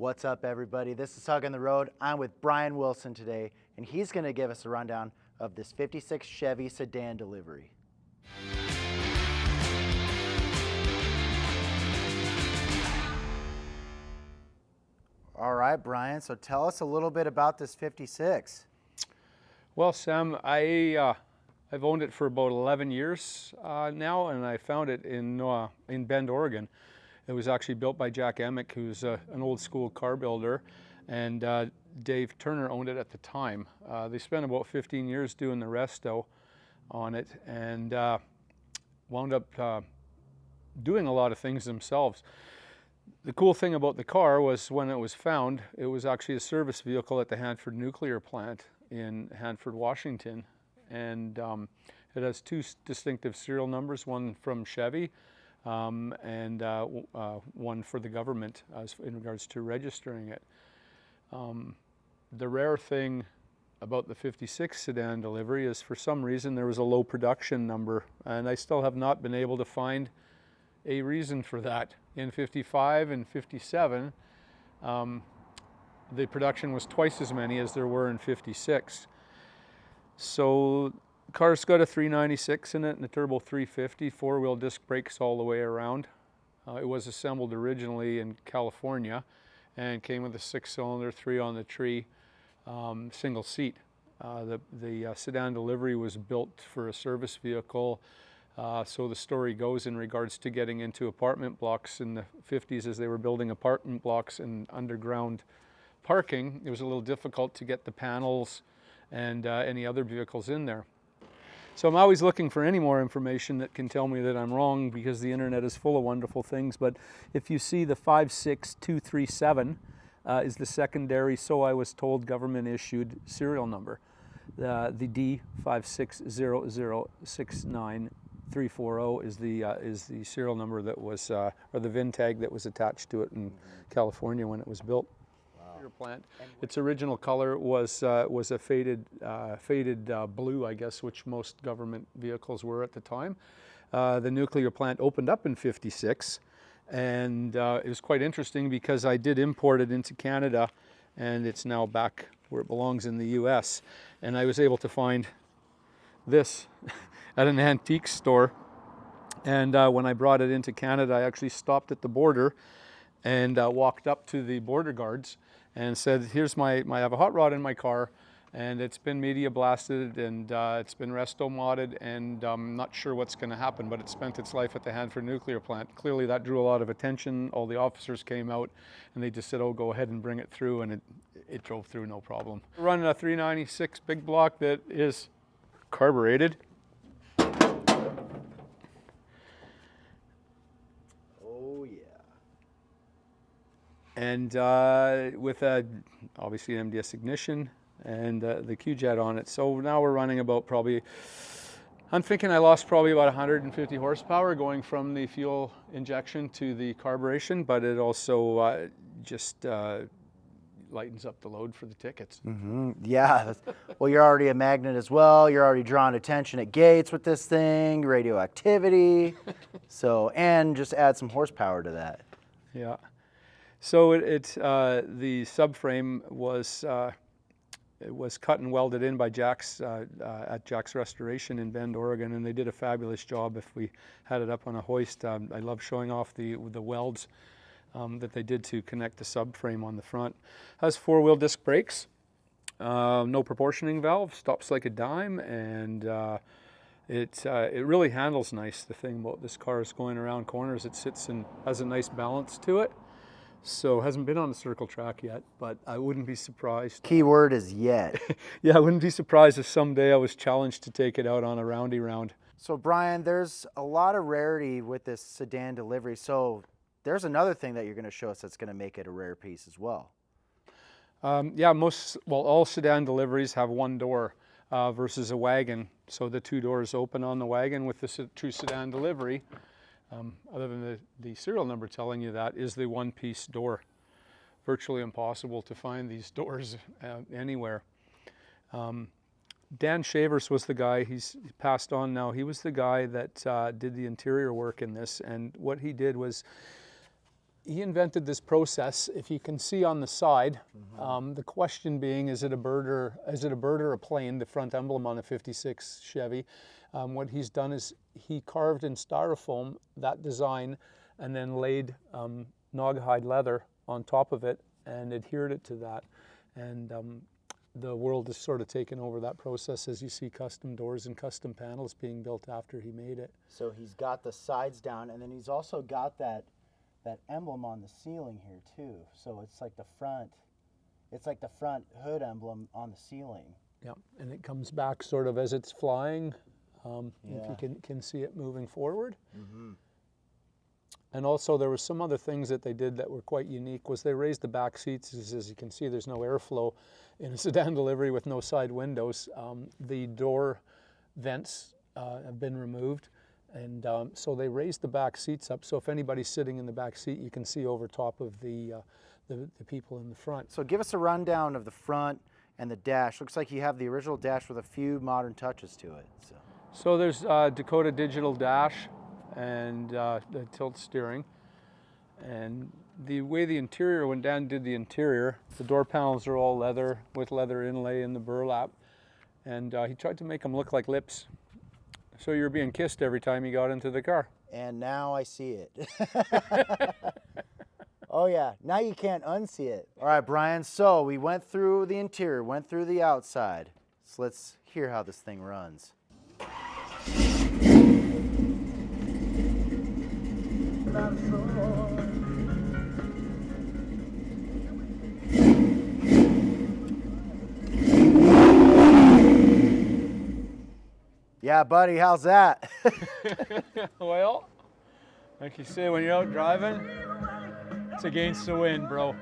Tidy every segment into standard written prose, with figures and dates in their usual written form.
What's up, everybody? This is Huggin the Road. I'm with Bryan Wilson today, and he's going to give us a rundown of this 56 Chevy Sedan Delivery. All right, Bryan, so tell us a little bit about this 56. Well, Sam, I've owned it for about 11 years now, and I found it in Bend, Oregon. It was actually built by Jack Emick, who's an old school car builder, and Dave Turner owned it at the time. They spent about 15 years doing the resto on it, and wound up doing a lot of things themselves. The cool thing about the car was when it was found, it was actually a service vehicle at the Hanford nuclear plant in Hanford, Washington, and it has two distinctive serial numbers, one from Chevy and one for the government in regards to registering it. The rare thing about the 56 Sedan Delivery is, for some reason, there was a low production number, and I still have not been able to find a reason for that. In 55 and 57, the production was twice as many as there were in 56. So the car's got a 396 in it and a turbo 350, four-wheel disc brakes all the way around. It was assembled originally in California and came with a six-cylinder, three on the tree, single seat. The Sedan Delivery was built for a service vehicle. So the story goes in regards to getting into apartment blocks in the 50s as they were building apartment blocks and underground parking. It was a little difficult to get the panels and any other vehicles in there. So I'm always looking for any more information that can tell me that I'm wrong, because the internet is full of wonderful things. But if you see the 56237 is the secondary, so I was told, government issued serial number. The D560069 is the serial number that was, or the VIN tag that was attached to it in California when it was built. Wow. Plant. Its original color was a faded blue, I guess, which most government vehicles were at the time. The nuclear plant opened up in 56, and it was quite interesting because I did import it into Canada, and it's now back where it belongs in the U.S. And I was able to find this at an antique store, and when I brought it into Canada, I actually stopped at the border and walked up to the border guards and said, here's I have a hot rod in my car, and it's been media blasted, and it's been resto modded, and I'm not sure what's going to happen, but it spent its life at the Hanford nuclear plant. Clearly that drew a lot of attention. All the officers came out, and they just said, oh, go ahead and bring it through, and it drove through no problem. We're running a 396 big block that is carbureted. And with obviously an MDS ignition and the Q-Jet on it. So now we're running about I'm thinking I lost probably about 150 horsepower going from the fuel injection to the carburation, but it also just lightens up the load for the tickets. Mm-hmm. Yeah, well, you're already a magnet as well. You're already drawing attention at gates with this thing, radioactivity. So, and just add some horsepower to that. Yeah. So the subframe was cut and welded in by Jack's at Jack's Restoration in Bend, Oregon, and they did a fabulous job. If we had it up on a hoist, I love showing off the welds that they did to connect the subframe on the front. Has four-wheel disc brakes, no proportioning valve, stops like a dime, and it really handles nice. The thing about this car is going around corners, it sits and has a nice balance to it. So hasn't been on the circle track yet, but I wouldn't be surprised. Key word is yet. Yeah, I wouldn't be surprised if someday I was challenged to take it out on a roundy round. So Bryan, there's a lot of rarity with this Sedan Delivery. So there's another thing that you're going to show us that's going to make it a rare piece as well. Yeah, all Sedan Deliveries have one door versus a Wagon. So the two doors open on the Wagon. With the true Sedan Delivery, other than the serial number telling you that, is the one-piece door. Virtually impossible to find these doors anywhere. Dan Shavers was the guy, he's passed on now, he was the guy that did the interior work in this, and what he did was he invented this process. If you can see on the side, the question being, is it a bird or a plane? The front emblem on a '56 Chevy. What he's done is he carved in styrofoam that design, and then laid Naugahyde leather on top of it and adhered it to that. And the world has sort of taken over that process as you see custom doors and custom panels being built after he made it. So he's got the sides down, and then he's also got that emblem on the ceiling here too. So it's like the front hood emblem on the ceiling. Yeah, and it comes back sort of as it's flying. If you can see it moving forward. And also there were some other things that they did that were quite unique. Was they raised the back seats. As you can see, there's no airflow in a sedan delivery with no side windows. The door vents have been removed, and so they raised the back seats up. So if anybody's sitting in the back seat, you can see over top of the people in the front. So give us a rundown of the front and the dash. Looks like you have the original dash with a few modern touches to it. So there's Dakota digital dash and the tilt steering. And the way the interior, when Dan did the interior, the door panels are all leather with leather inlay in the burlap. And he tried to make them look like lips. So you were being kissed every time you got into the car. And now I see it. Oh yeah, now you can't unsee it. All right, Bryan, so we went through the interior, went through the outside. So let's hear how this thing runs. Yeah, buddy, how's that? Well, like you say, when you're out driving, it's against the wind, bro.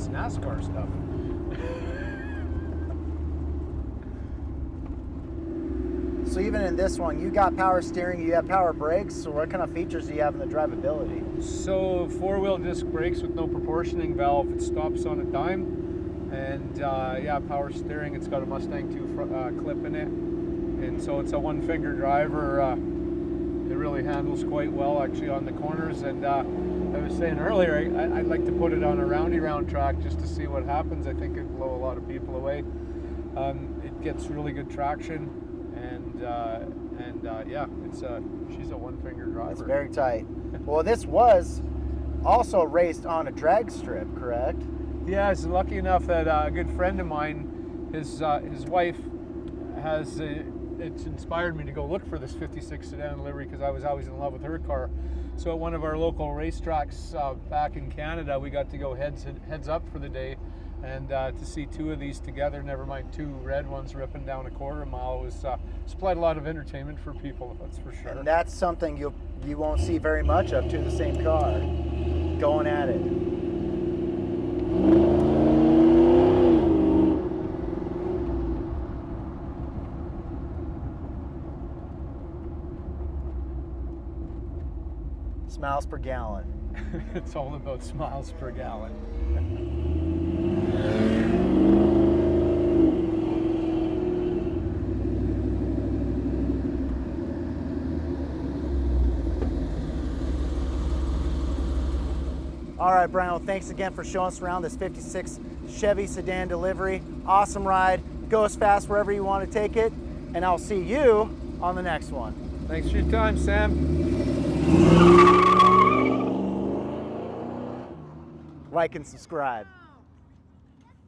NASCAR stuff. So even in this one, you got power steering, you have power brakes. So what kind of features do you have in the drivability? So four-wheel disc brakes with no proportioning valve. It stops on a dime. And yeah, power steering. It's got a Mustang 2 clip in it. And so it's a one-finger driver. It really handles quite well actually on the corners. And I was saying earlier, I'd like to put it on a round track just to see what happens. I think it'd blow a lot of people away. It gets really good traction, and yeah, she's a one-finger driver. It's very tight. Well, this was also raced on a drag strip, correct? Yeah, I was lucky enough that a good friend of mine, his wife has. It's inspired me to go look for this '56 Sedan Delivery because I was always in love with her car. So at one of our local racetracks back in Canada, we got to go heads up for the day, and to see two of these together, never mind two red ones ripping down a quarter mile, was supplied a lot of entertainment for people, that's for sure. And that's something you won't see very much of, to the same car, going at it. Miles per gallon. It's all about miles per gallon. All right, Bryan, well, thanks again for showing us around this '56 Chevy Sedan Delivery. Awesome ride. Go as fast wherever you want to take it, and I'll see you on the next one. Thanks for your time, Sam. Like and subscribe.